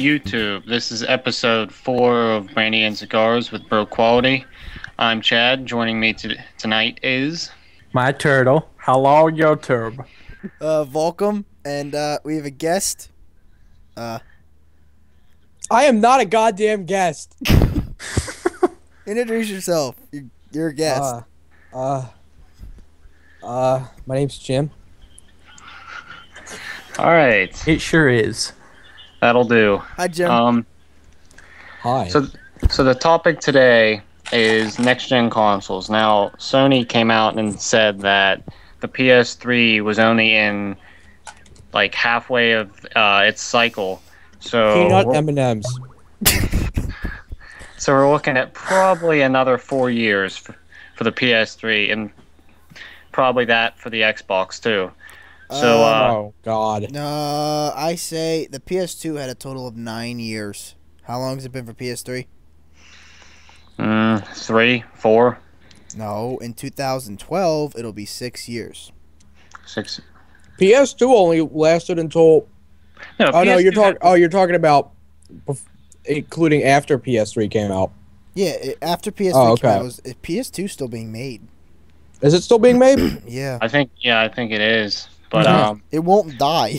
YouTube. This is episode 4 of Brandy and Cigars with BroQuality. I'm Chad. Joining me tonight is... My turtle. Hello, YouTube. Volcom, and we have a guest. I am not a goddamn guest. Introduce yourself. You're a guest. My name's Jim. Alright. It sure is. That'll do. Hi, Jim. Hi. So the topic today is next-gen consoles. Now, Sony came out and said that the PS3 was only in, like, halfway of its cycle. So Peanut M&Ms. So we're looking at probably another 4 years for the PS3, and probably that for the Xbox, too. So, oh, God. No, I say the PS2 had a total of 9 years. How long has it been for PS3? 3, 4, No, in 2012, it'll be 6 years. 6. PS2 only lasted until... No, Oh, no, PS2 you're talking about including after PS3 came out. Yeah, after PS3 Oh, came out, okay. was PS2 still being made? Is it still being made? Yeah. I think it is. But It won't die.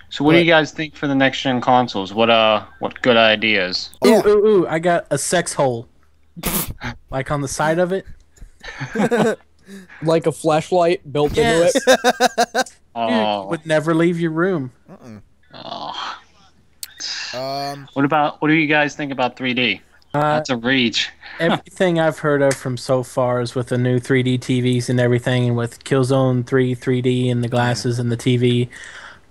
so what do you guys think for the next gen consoles? What good ideas? Yeah. Ooh, I got a sex hole. Like on the side of it? Like a flashlight built Yes. into it? Dude, Oh, you would never leave your room. oh. Um, What do you guys think about 3D? That's a reach. Everything I've heard of from so far is with the new 3D TVs and everything, and with Killzone 3 3D and the glasses and the TV.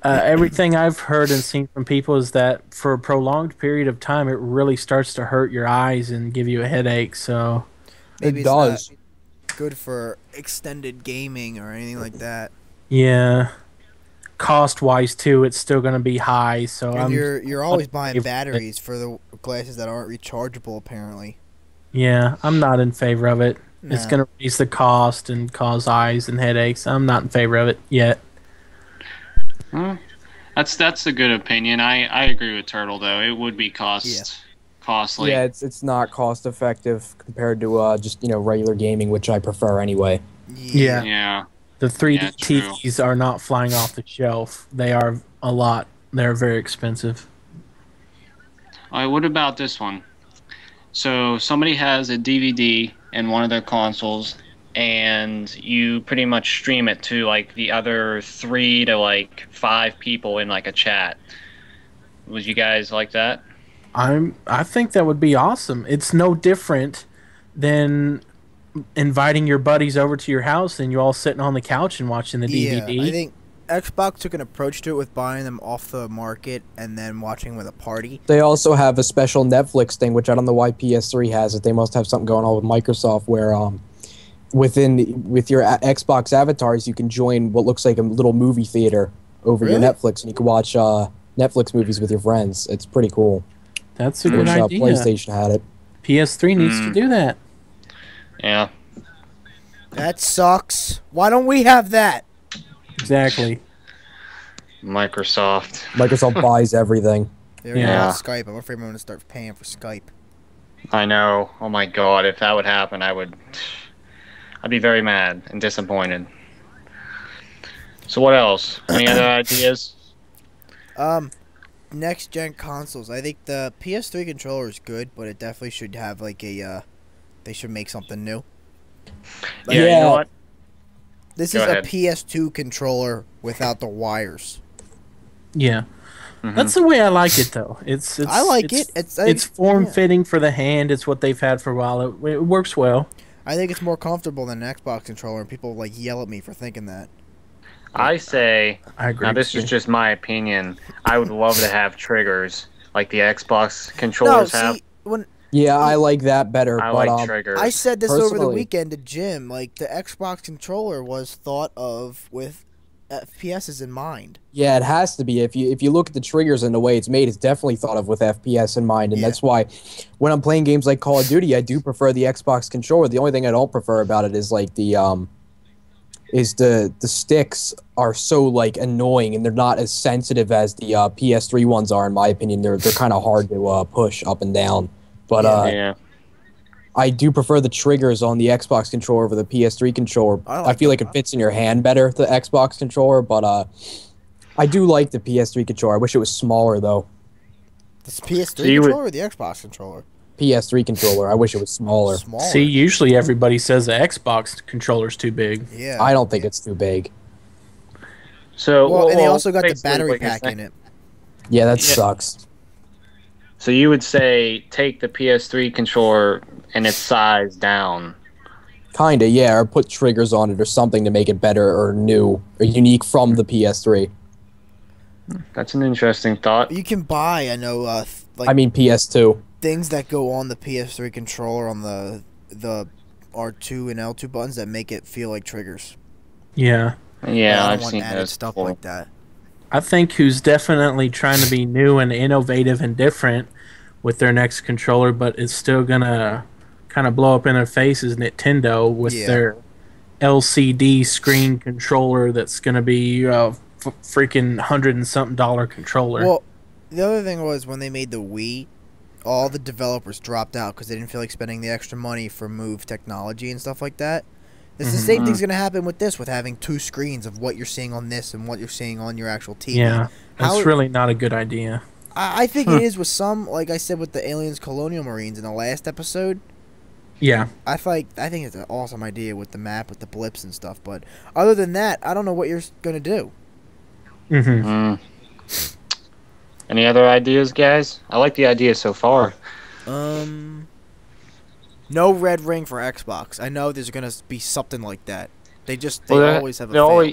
Everything I've heard and seen from people is that for a prolonged period of time, it really starts to hurt your eyes and give you a headache. So maybe It it's does. not good for extended gaming or anything like that. yeah, cost-wise too, it's still going to be high. So And you're always buying favor- batteries for the glasses that aren't rechargeable, apparently. I'm not in favor of it. It's Nah. going to raise the cost and cause eyes and headaches. I'm not in favor of it yet. That's a good opinion. I agree with Turtle though. It would be costly. Yeah, it's not cost effective compared to just regular gaming, which I prefer anyway. Yeah. Yeah. The 3D Yeah, true. TVs are not flying off the shelf. They are a lot. They're very expensive. All right, what about this one? So somebody has a DVD in one of their consoles, and you pretty much stream it to like the other 3 to like 5 people in like a chat. Would you guys like that? I think that would be awesome. It's no different than inviting your buddies over to your house and you all sitting on the couch and watching the DVD. Yeah, I think Xbox took an approach to it with buying them off the market and then watching with a party. They also have a special Netflix thing, which I don't know why PS3 has it. They must have something going on with Microsoft where with your Xbox avatars, you can join what looks like a little movie theater over your Really? Netflix, and you can watch Netflix movies with your friends. It's pretty cool. That's a good Which idea. PlayStation had it. PS3 needs to do that. Yeah. That sucks. Why don't we have that? Exactly. Microsoft. Microsoft buys everything. There Yeah. Skype. I'm afraid I'm going to start paying for Skype. I know. Oh my god, if that would happen, I'd be very mad and disappointed. So what else? Any other ideas? Next gen consoles. I think the PS3 controller is good, but it definitely should have like a. They should make something new. Yeah, you Yeah. know what? This Go is ahead. a PS2 controller without the wires. Yeah. Mhm. That's the way I like it, though. It's I like it. It's form-fitting for the hand. It's what they've had for a while. It works well. I think it's more comfortable than an Xbox controller, and people like yell at me for thinking that. I say, I agree. now this with is you. just my opinion, I would love to have triggers like the Xbox No, controllers have. see, when Yeah, I like that better. I but like triggers. I said this over the Personally- weekend to Jim, like the Xbox controller was thought of with FPSs in mind. yeah, it has to be. If you look at the triggers and the way it's made, it's definitely thought of with FPS in mind, and Yeah. that's why when I'm playing games like Call of Duty, I do prefer the Xbox controller. The only thing I don't prefer about it is like the is the sticks are so like annoying, and they're not as sensitive as the PS3 ones are. In my opinion, they're kind of hard to push up and down. But Yeah. I do prefer the triggers on the Xbox controller over the PS3 controller. I feel like it fits in your hand better, the Xbox controller, but I do like the PS3 controller. I wish it was smaller though. The PS3 controller or the Xbox controller? PS3 controller. I wish it was smaller. See, usually everybody says the Xbox controller's too big. Yeah. I don't think it's too big. So Well, and they also got the basically battery what you're pack saying- in it. Yeah, that sucks. So you would say take the PS3 controller and its size down. Kinda, yeah, or put triggers on it or something to make it better or new or unique from the PS3. That's an interesting thought. You can buy, I know, like I mean PS2. things that go on the PS3 controller on the R2 and L2 buttons that make it feel like triggers. Yeah. Yeah, I I've don't want seen added those stuff before. like that. I think who's definitely trying to be new and innovative and different with their next controller, but it's still gonna kind of blow up in their face is Nintendo with their LCD screen controller that's gonna be freaking $100 and something controller. Well, the other thing was when they made the Wii, all the developers dropped out because they didn't feel like spending the extra money for Move technology and stuff like that. It's the same thing's going to happen with this, with having two screens of what you're seeing on this and what you're seeing on your actual TV. Yeah, that's really not a good idea. I think it is with some, like I said with the Aliens Colonial Marines in the last episode. Yeah. I think it's an awesome idea with the map, with the blips and stuff. But other than that, I don't know what you're going to do. Any other ideas, guys? I like the idea so far. No red ring for Xbox. I know there's gonna be something like that. They always have a fail.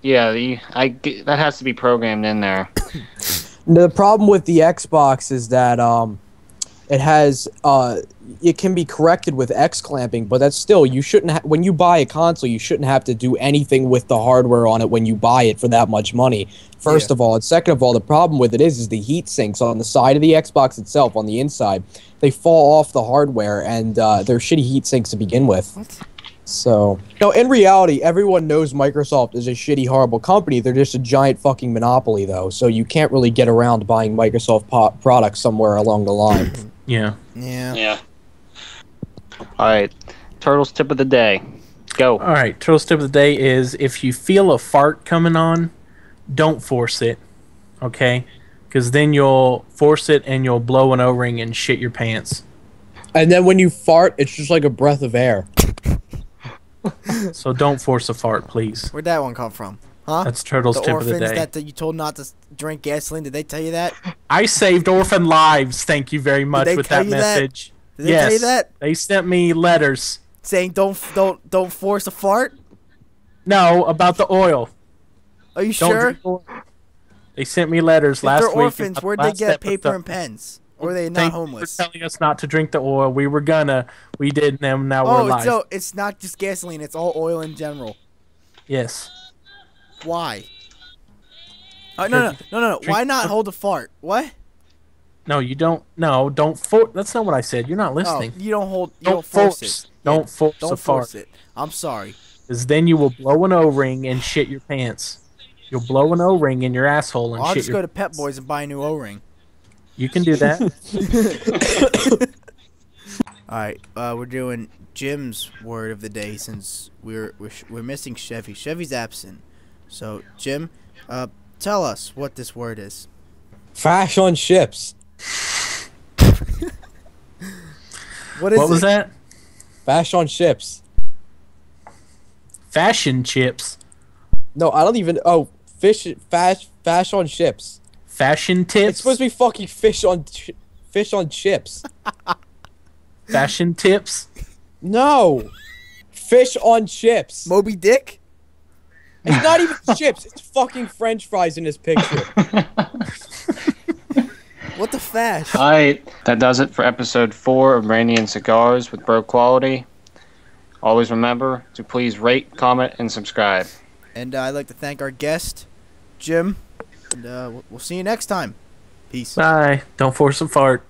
That has to be programmed in there. The problem with the Xbox is that it has it can be corrected with X clamping, but that's still you shouldn't when you buy a console, you shouldn't have to do anything with the hardware on it when you buy it for that much money. First of all, and second of all, the problem with it is the heat sinks on the side of the Xbox itself, on the inside. They fall off the hardware, and they're shitty heat sinks to begin with. What? So, no, in reality, everyone knows Microsoft is a shitty, horrible company. They're just a giant fucking monopoly, though. So you can't really get around buying Microsoft products somewhere along the line. Yeah. Yeah. All right. Turtles tip of the day. Go. All right. Turtles tip of the day is if you feel a fart coming on, don't force it. Okay? Because then you'll force it and you'll blow an O-ring and shit your pants. And then when you fart, it's just like a breath of air. So don't force a fart, please. Where'd that one come from? Huh? That's Turtles tip of the orphans day. that you told not to drink gasoline, did they tell you that? I saved orphan lives. Thank you very much they with tell that you that? message. Did they tell you that? They sent me letters. Saying don't force a fart? No, about the oil. Are you Don't sure? drink oil. They sent me letters If last they're week. orphans, about where'd the they last get paper episode. and pens? Or are they not Thank you homeless? for telling us not to drink the oil. We were gonna. We did. And now we're live. so it's not just gasoline, it's all oil in general. Yes. Why? No. Why not hold a fart? What? No, you don't. No, don't force. That's not what I said. You're not listening. Oh, you don't Don't force force. it. Don't force Don't a fart. force it. I'm sorry. Because then you will blow an O-ring and shit your pants. You'll blow an O-ring in your asshole and I'll shit just your. go to Pep Boys and buy a new O-ring. You can do that. All right, we're doing Jim's word of the day since we're missing Chevy. Chevy's absent. So Jim, tell us what this word is. Fash on ships. What Was that? Fash on ships. Fashion chips. No, I don't even. Oh, fash on ships. Fashion tips. It's supposed to be fucking fish on chips. Fashion tips. No, fish on chips. Moby Dick? It's not even chips. It's fucking French fries in this picture. What the fash? All right. That does it for episode 4 of Brandy and Cigars with BroQuality. Always remember to please rate, comment, and subscribe. And I'd like to thank our guest, Jim. And we'll see you next time. Peace. Bye. Don't force a fart.